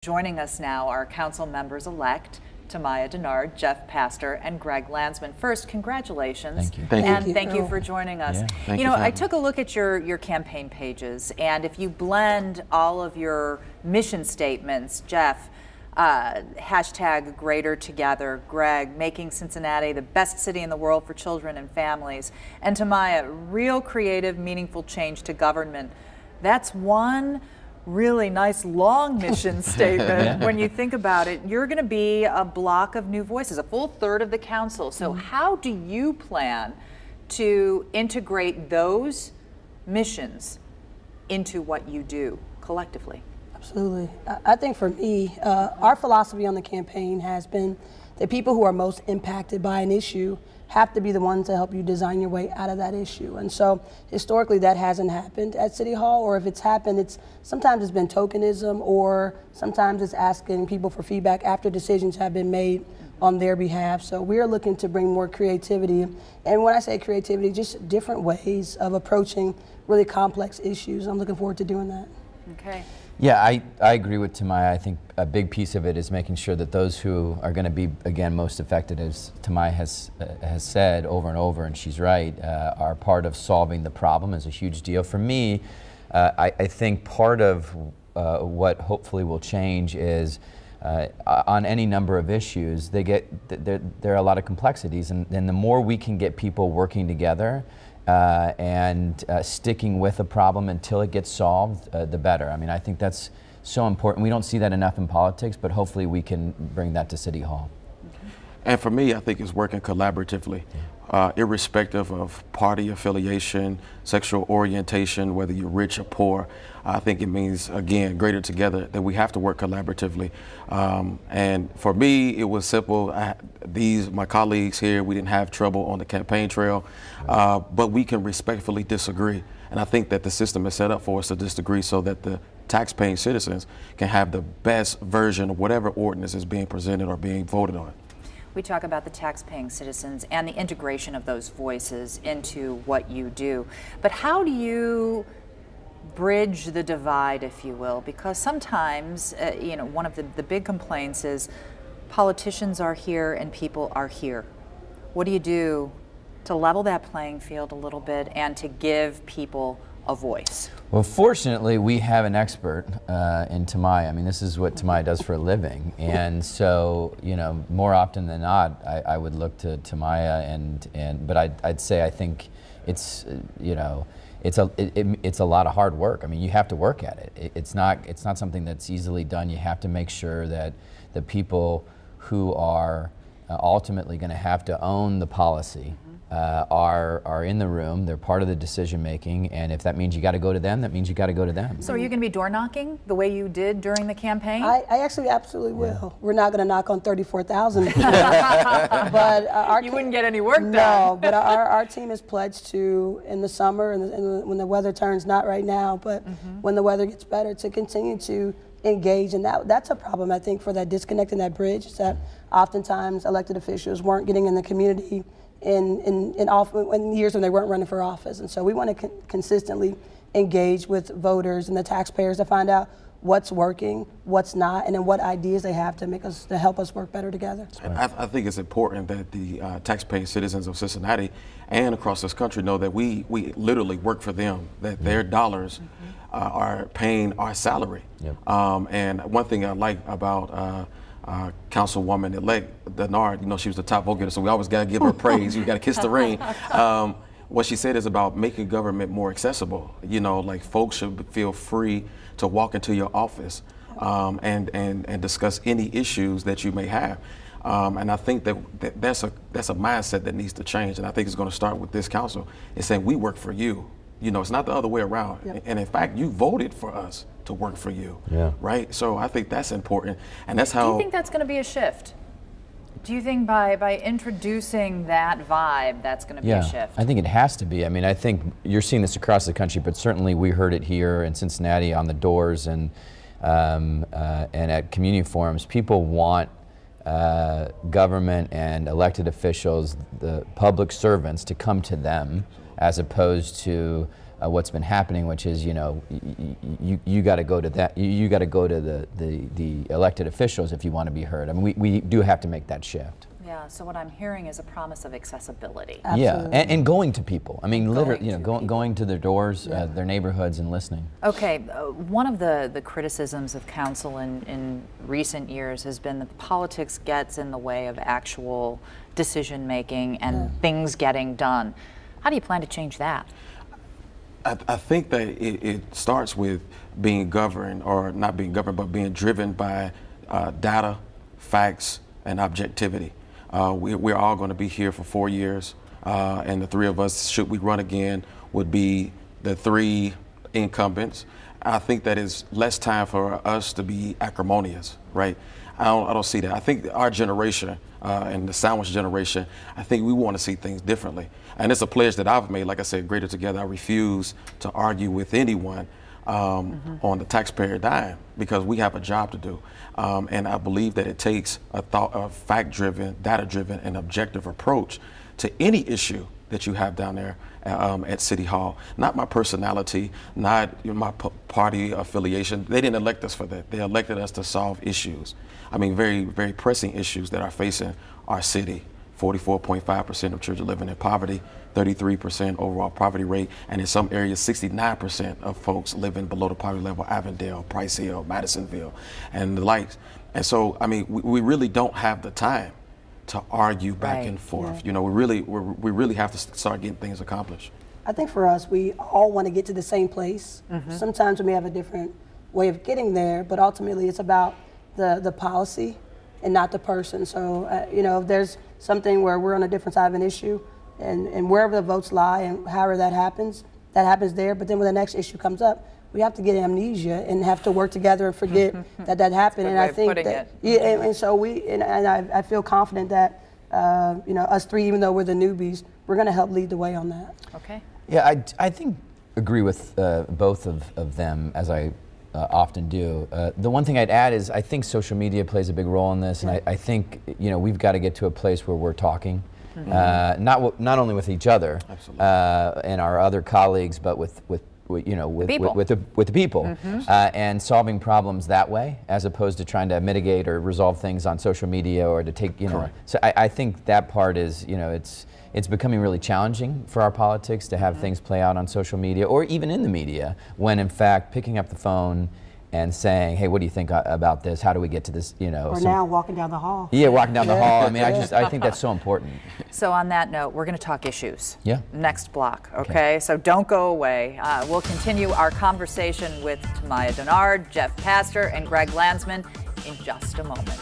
Joining us now are council members-elect Tamaya Dennard, Jeff Pastor, and Greg Landsman. First, congratulations. Thank you. Thank you for joining us. Yeah. You know, I took a look at your campaign pages, and if you blend all of your mission statements, Jeff, hashtag Greater Together, Greg, making Cincinnati the best city in the world for children and families, and Tamaya, real creative, meaningful change to government. That's one really nice long mission statement. When you think about it, you're going to be a block of new voices, a full third of the council. So how do you plan to integrate those missions into what you do collectively? Absolutely. I think for me, our philosophy on the campaign has been that people who are most impacted by an issue have to be the ones to help you design your way out of that issue. And so historically that hasn't happened at City Hall, or if it's happened, sometimes it's been tokenism, or sometimes it's asking people for feedback after decisions have been made on their behalf. So we're looking to bring more creativity. And when I say creativity, just different ways of approaching really complex issues. I'm looking forward to doing that. Okay. Yeah, I agree with Tamaya. I think a big piece of it is making sure that those who are going to be, again, most affected, as Tamaya has said over and over, and she's right, are part of solving the problem is a huge deal. For me, I think part of what hopefully will change is on any number of issues, there are a lot of complexities, and the more we can get people working together and sticking with a problem until it gets solved, the better. I mean, I think that's so important. We don't see that enough in politics, but hopefully we can bring that to City Hall. And for me, I think it's working collaboratively, irrespective of party affiliation, sexual orientation, whether you're rich or poor. I think it means, again, greater together, that we have to work collaboratively. And for me, it was simple. My colleagues here, we didn't have trouble on the campaign trail, but we can respectfully disagree. And I think that the system is set up for us to disagree so that the tax-paying citizens can have the best version of whatever ordinance is being presented or being voted on. We talk about the tax-paying citizens and the integration of those voices into what you do. But how do you bridge the divide, if you will? Because sometimes, you know, one of the big complaints is politicians are here and people are here. What do you do to level that playing field a little bit and to give people a voice? Well, fortunately, we have an expert in Tamaya. I mean, this is what Tamaya does for a living, and so, you know, more often than not, I would look to Tamaya, but I'd say I think it's, you know, it's a lot of hard work. I mean, you have to work at it. It's not something that's easily done. You have to make sure that the people who are ultimately going to have to own the policy are in the room. They're part of the decision making, and if that means you got to go to them, that means you got to go to them. So are you going to be door knocking the way you did during the campaign? I actually absolutely will. Yeah. We're not going to knock on 34,000, but you wouldn't get any work done. No, but our team is pledged to, in the summer and when the weather turns, not right now, but when the weather gets better, to continue to engage. And that's a problem, I think, for that disconnect and that bridge, is that oftentimes elected officials weren't getting in the community in years when they weren't running for office. And so we want to consistently engage with voters and the taxpayers to find out what's working, what's not, and then what ideas they have to help us work better together. And I think it's important that the taxpaying citizens of Cincinnati and across this country know that we literally work for them, that their dollars are paying our salary. Yep. And one thing I like about Councilwoman-elect Dennard, you know, she was the top vote getter, so we always got to give her praise. You got to kiss the ring. What she said is about making government more accessible. You know, like folks should feel free to walk into your office and discuss any issues that you may have. And I think that's a mindset that needs to change. And I think it's going to start with this council. It's saying we work for you. You know, it's not the other way around. Yep. And in fact, you voted for us to work for you, right? So I think that's important, and that's how. Do you think that's going to be a shift? Do you think by introducing that vibe, that's going to be a shift? I think it has to be. I mean, I think you're seeing this across the country, but certainly we heard it here in Cincinnati on the doors and at community forums. People want government and elected officials, the public servants, to come to them, as opposed to what's been happening, which is, you got to go to that. You got to go to the elected officials if you want to be heard. I mean, we do have to make that shift. Yeah, so what I'm hearing is a promise of accessibility. Absolutely. Yeah, and going to people. I mean, literally, Going going to their doors, their neighborhoods, and listening. Okay, one of the criticisms of council in recent years has been that politics gets in the way of actual decision making and things getting done. How do you plan to change that? I think that it starts with being governed, or not being governed, but being driven by data, facts, and objectivity. We're all going to be here for 4 years, and the three of us, should we run again, would be the three incumbents. I think that is less time for us to be acrimonious, right? I don't see that. I think our generation and the sandwich generation, I think we want to see things differently. And it's a pledge that I've made. Like I said, Greater Together, I refuse to argue with anyone on the taxpayer dime, because we have a job to do. And I believe that it takes a fact-driven, data-driven, and objective approach to any issue that you have down there at City Hall. Not my personality, not my party affiliation. They didn't elect us for that. They elected us to solve issues. I mean, very, very pressing issues that are facing our city. 44.5% of children living in poverty, 33% overall poverty rate, and in some areas 69% of folks living below the poverty level, Avondale, Price Hill, Madisonville, and the likes. And so, I mean, we really don't have the time to argue back and forth. We really have to start getting things accomplished. I think for us, we all want to get to the same place. Sometimes we may have a different way of getting there, but ultimately it's about the policy and not the person. So, if there's something where we're on a different side of an issue, and wherever the votes lie and however that happens there. But then when the next issue comes up, we have to get amnesia and have to work together and forget that happened. And I think that, and so I feel confident that, us three, even though we're the newbies, we're going to help lead the way on that. Okay. Yeah, I think agree with both of them, as I often do. The one thing I'd add is I think social media plays a big role in this, and I think we've got to get to a place where we're talking, not only with each other and our other colleagues, but with the people, and solving problems that way, as opposed to trying to mitigate or resolve things on social media or to take So I think that part is it's becoming really challenging for our politics to have things play out on social media or even in the media, when in fact picking up the phone and saying, hey, what do you think about this? How do we get to this? Or now walking down the hall. Yeah, walking down the hall. I mean, I think that's so important. So on that note, we're going to talk issues. Yeah. Next block, okay? So don't go away. We'll continue our conversation with Tamaya Dennard, Jeff Pastor, and Greg Landsman in just a moment.